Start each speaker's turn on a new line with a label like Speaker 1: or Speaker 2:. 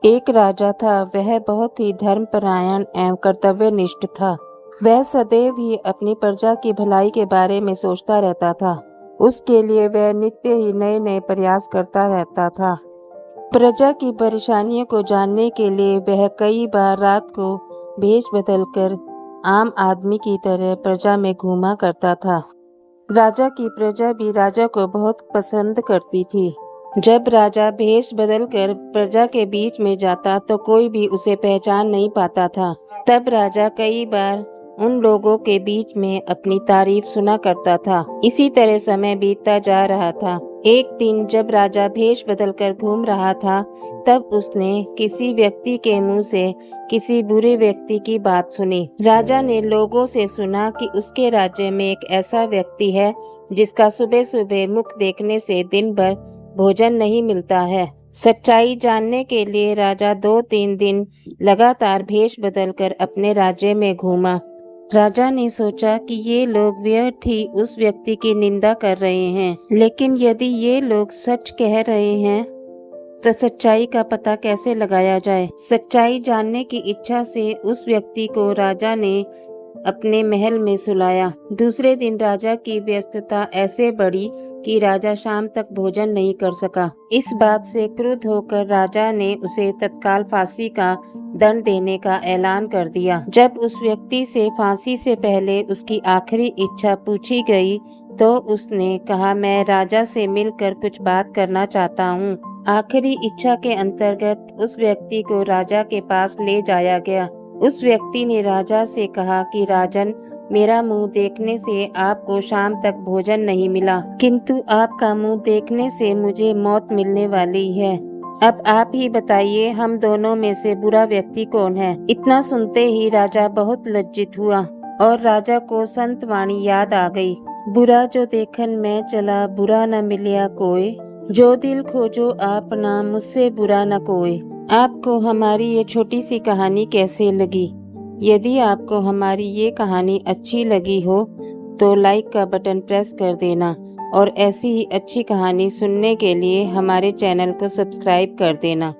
Speaker 1: एक राजा था। वह बहुत ही धर्मपरायण एवं कर्तव्यनिष्ठ था। वह सदैव ही अपनी प्रजा की भलाई के बारे में सोचता रहता था। उसके लिए वह नित्य ही नए नए प्रयास करता रहता था। प्रजा की परेशानियों को जानने के लिए वह कई बार रात को भेष बदलकर आम आदमी की तरह प्रजा में घूमा करता था। राजा की प्रजा भी राजा को बहुत पसंद करती थी। जब राजा भेष बदलकर प्रजा के बीच में जाता तो कोई भी उसे पहचान नहीं पाता था। तब राजा कई बार उन लोगों के बीच में अपनी तारीफ सुना करता था। इसी तरह समय बीतता जा रहा था। एक दिन जब राजा भेष बदलकर घूम रहा था, तब उसने किसी व्यक्ति के मुंह से किसी बुरे व्यक्ति की बात सुनी। राजा ने लोगों से सुना कि उसके राज्य में एक ऐसा व्यक्ति है जिसका सुबह सुबह मुख देखने से दिन भर भोजन नहीं मिलता है। सच्चाई जानने के लिए राजा 2-3 दिन लगातार भेष बदलकर अपने राज्य में घूमा। राजा ने सोचा कि ये लोग व्यर्थ ही उस व्यक्ति की निंदा कर रहे हैं, लेकिन यदि ये लोग सच कह रहे हैं तो सच्चाई का पता कैसे लगाया जाए। सच्चाई जानने की इच्छा से उस व्यक्ति को राजा ने अपने महल में सुलाया। दूसरे दिन राजा की व्यस्तता ऐसे बढ़ी कि राजा शाम तक भोजन नहीं कर सका। इस बात से क्रुद्ध होकर राजा ने उसे तत्काल फांसी का दंड देने का ऐलान कर दिया। जब उस व्यक्ति से फांसी से पहले उसकी आखिरी इच्छा पूछी गई तो उसने कहा, मैं राजा से मिलकर कुछ बात करना चाहता हूँ। आखिरी इच्छा के अंतर्गत उस व्यक्ति को राजा के पास ले जाया गया। उस व्यक्ति ने राजा से कहा कि राजन, मेरा मुंह देखने से आपको शाम तक भोजन नहीं मिला, किंतु आपका मुंह देखने से मुझे मौत मिलने वाली है। अब आप ही बताइए, हम दोनों में से बुरा व्यक्ति कौन है? इतना सुनते ही राजा बहुत लज्जित हुआ और राजा को संत वाणी याद आ गई। बुरा जो देखन मैं चला, बुरा न मिलिया कोई, जो दिल खोजो आपना, मुझसे बुरा न कोई। आपको हमारी ये छोटी सी कहानी कैसे लगी? यदि आपको हमारी ये कहानी अच्छी लगी हो तो लाइक का बटन प्रेस कर देना और ऐसी ही अच्छी कहानी सुनने के लिए हमारे चैनल को सब्सक्राइब कर देना।